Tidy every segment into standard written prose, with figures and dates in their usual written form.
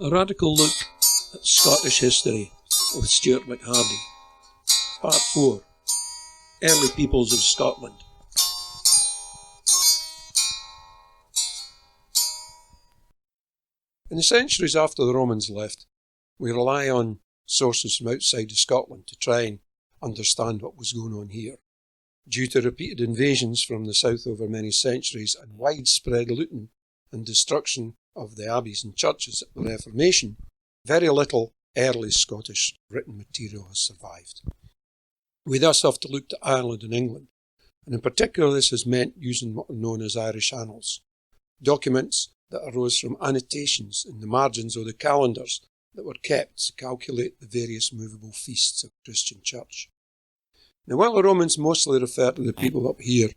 A radical look at Scottish history with Stuart McHardy. Part 4. Early Peoples of Scotland. In the centuries after the Romans left, we rely on sources from outside of Scotland to try and understand what was going on here. Due to repeated invasions from the south over many centuries and widespread looting and destruction of the abbeys and churches at the Reformation, very little early Scottish written material has survived. We thus have to look to Ireland and England, and in particular this has meant using what are known as Irish annals, documents that arose from annotations in the margins of the calendars that were kept to calculate the various movable feasts of the Christian Church. Now, while the Romans mostly refer to the people up here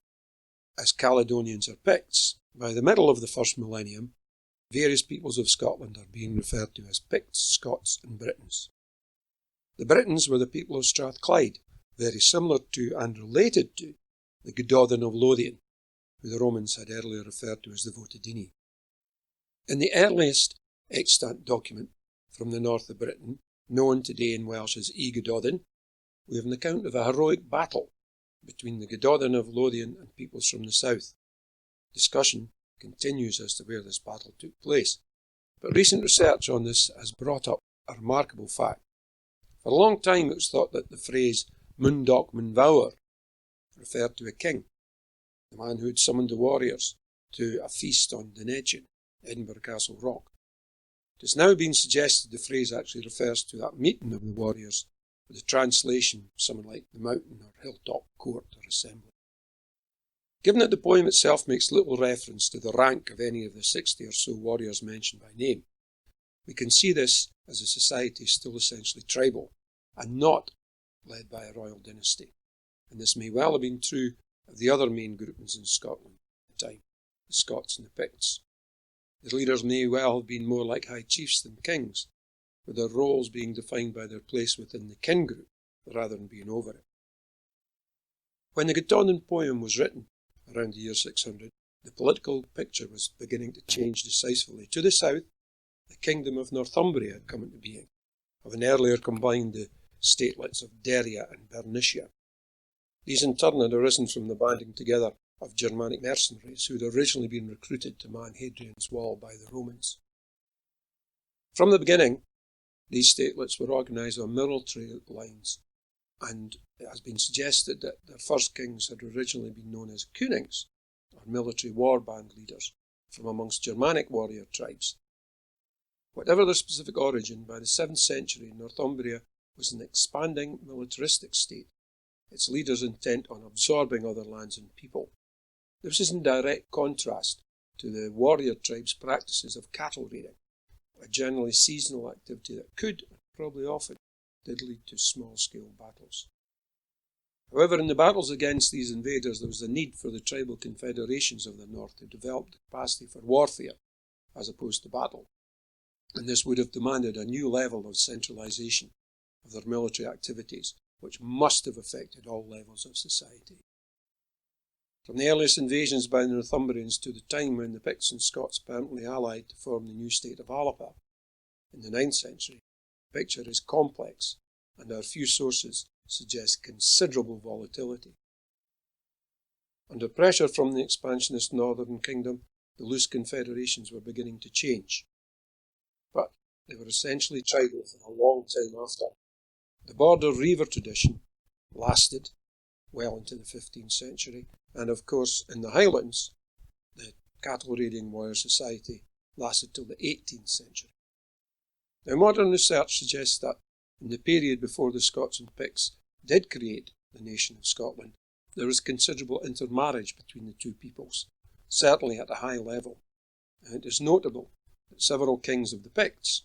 as Caledonians or Picts, by the middle of the first millennium, various peoples of Scotland are being referred to as Picts, Scots and Britons. The Britons were the people of Strathclyde, very similar to and related to the Gododin of Lothian, who the Romans had earlier referred to as the Votadini. In the earliest extant document from the north of Britain, known today in Welsh as E. Gododin, we have an account of a heroic battle between the Gododin of Lothian and peoples from the south. Discussion continues as to where this battle took place, but recent research on this has brought up a remarkable fact. For a long time it was thought that the phrase Mundoc Munvawr referred to a king, the man who had summoned the warriors to a feast on Dunedin, Edinburgh Castle Rock. It has now been suggested the phrase actually refers to that meeting of the warriors, with the translation something like the mountain or hilltop court or assembly. Given that the poem itself makes little reference to the rank of any of the 60 or so warriors mentioned by name, we can see this as a society still essentially tribal and not led by a royal dynasty, and this may well have been true of the other main groupings in Scotland at the time, the Scots and the Picts. The leaders may well have been more like high chiefs than kings, with their roles being defined by their place within the kin group rather than being over it. When the Gododin poem was written, around the year 600, the political picture was beginning to change decisively. To the south, the kingdom of Northumbria had come into being, having earlier combined the statelets of Deria and Bernicia. These in turn had arisen from the banding together of Germanic mercenaries who had originally been recruited to man Hadrian's Wall by the Romans. From the beginning, these statelets were organised on military lines, and it has been suggested that their first kings had originally been known as Kunings, or military war band leaders, from amongst Germanic warrior tribes. Whatever their specific origin, by the 7th century, Northumbria was an expanding militaristic state, its leaders intent on absorbing other lands and people. This is in direct contrast to the warrior tribes' practices of cattle raiding, a generally seasonal activity that could, and probably often, did lead to small-scale battles. However, in the battles against these invaders, there was a need for the tribal confederations of the north to develop the capacity for warfare as opposed to battle, and this would have demanded a new level of centralisation of their military activities, which must have affected all levels of society. From the earliest invasions by the Northumbrians to the time when the Picts and Scots permanently allied to form the new state of Alapa in the 9th century, the picture is complex, and our few sources suggest considerable volatility. Under pressure from the expansionist northern kingdom, the loose confederations were beginning to change, but they were essentially tribal for a long time after. The border reiver tradition lasted well into the 15th century, and of course in the Highlands, the cattle raiding warrior society lasted till the 18th century. Now, modern research suggests that in the period before the Scots and Picts did create the nation of Scotland, there was considerable intermarriage between the two peoples, certainly at a high level, and it is notable that several kings of the Picts,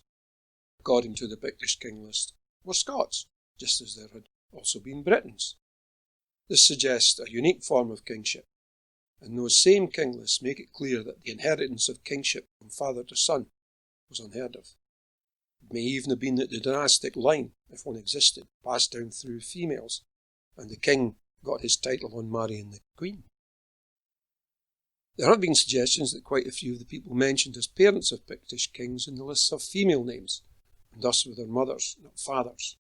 according to the Pictish king list, were Scots, just as there had also been Britons. This suggests a unique form of kingship, and those same king lists make it clear that the inheritance of kingship from father to son was unheard of. It may even have been that the dynastic line, if one existed, passed down through females, and the king got his title on marrying the queen. There have been suggestions that quite a few of the people mentioned as parents of Pictish kings in the lists have female names, and thus were their mothers, not fathers.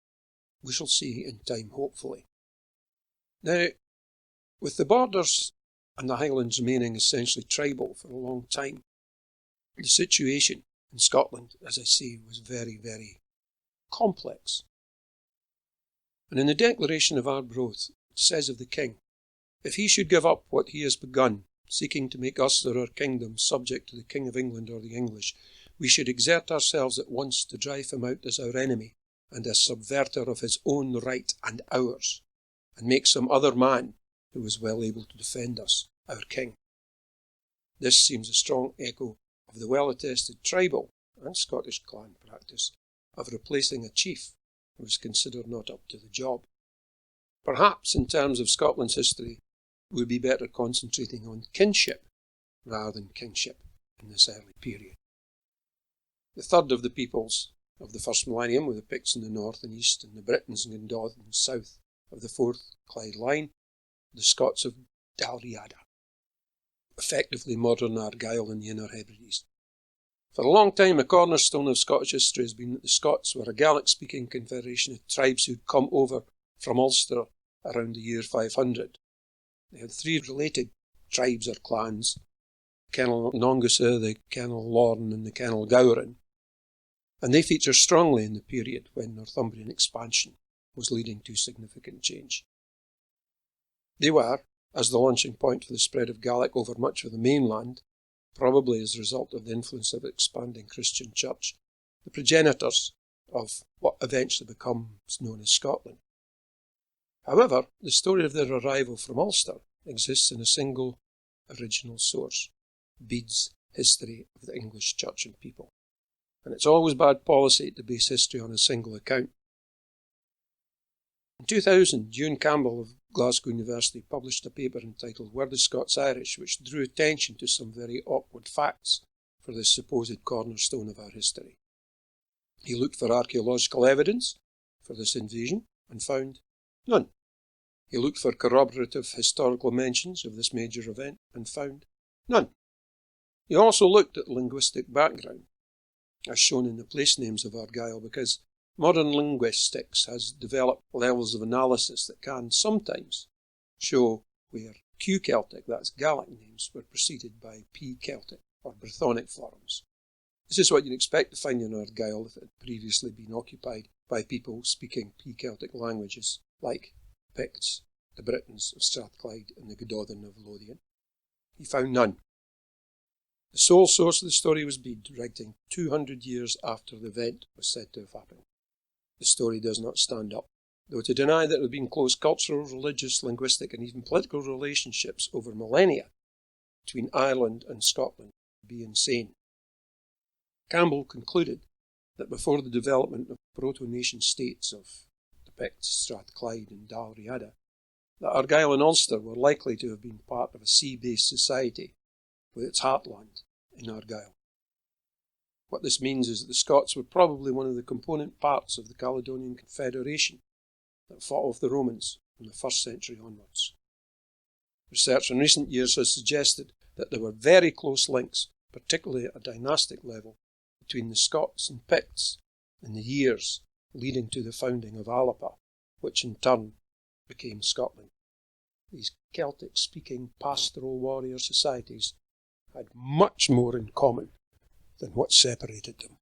We shall see in time, hopefully. Now, with the borders and the Highlands remaining essentially tribal for a long time, the situation in Scotland, as I say, was very, very complex. And in the Declaration of Arbroath, it says of the king, if he should give up what he has begun, seeking to make us or our kingdom subject to the King of England or the English, we should exert ourselves at once to drive him out as our enemy and as subverter of his own right and ours, and make some other man who is well able to defend us, our king. This seems a strong echo of the well-attested tribal and Scottish clan practice of replacing a chief who was considered not up to the job. Perhaps, in terms of Scotland's history, we would be better concentrating on kinship rather than kingship in this early period. The third of the peoples of the first millennium were the Picts in the north and east, and the Britons and Gododans south of the Fourth Clyde line, the Scots of Dalriada, effectively modern Argyll and the Inner Hebrides. For a long time, a cornerstone of Scottish history has been that the Scots were a Gaelic-speaking confederation of tribes who'd come over from Ulster around the year 500. They had three related tribes or clans, the Kennel Nongusa, the Kennel Lorn and the Kennel Gowran, and they feature strongly in the period when Northumbrian expansion was leading to significant change. They were, as the launching point for the spread of Gaelic over much of the mainland, probably as a result of the influence of expanding Christian church, the progenitors of what eventually becomes known as Scotland. However, the story of their arrival from Ulster exists in a single original source, Bede's History of the English Church and People. And it's always bad policy to base history on a single account. In 2000, Ewan Campbell of Glasgow University published a paper entitled Were the Scots Irish, which drew attention to some very awkward facts for this supposed cornerstone of our history. He looked for archaeological evidence for this invasion and found none. He looked for corroborative historical mentions of this major event and found none. He also looked at linguistic background, as shown in the place names of Argyll, because modern linguistics has developed levels of analysis that can sometimes show where Q Celtic, that's Gaelic names, were preceded by P Celtic or Brythonic forms. This is what you'd expect to find in Argyll if it had previously been occupied by people speaking P Celtic languages like Picts, the Britons of Strathclyde and the Gododin of Lothian. He found none. The sole source of the story was Bede, writing 200 years after the event was said to have happened. The story does not stand up, though to deny that there had been close cultural, religious, linguistic and even political relationships over millennia between Ireland and Scotland would be insane. Campbell concluded that before the development of proto-nation states of the Picts, Strathclyde and Dalriada, that Argyll and Ulster were likely to have been part of a sea-based society with its heartland in Argyll. What this means is that the Scots were probably one of the component parts of the Caledonian Confederation that fought off the Romans from the 1st century onwards. Research in recent years has suggested that there were very close links, particularly at a dynastic level, between the Scots and Picts in the years leading to the founding of Alapa, which in turn became Scotland. These Celtic-speaking pastoral warrior societies had much more in common than what separated them.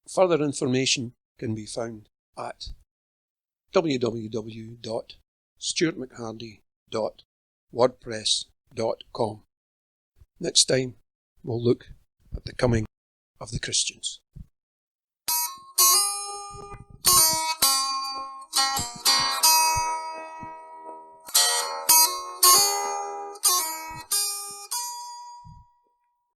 Further information can be found at www.stuartmchardy.wordpress.com. Next time, we'll look at the coming of the Christians.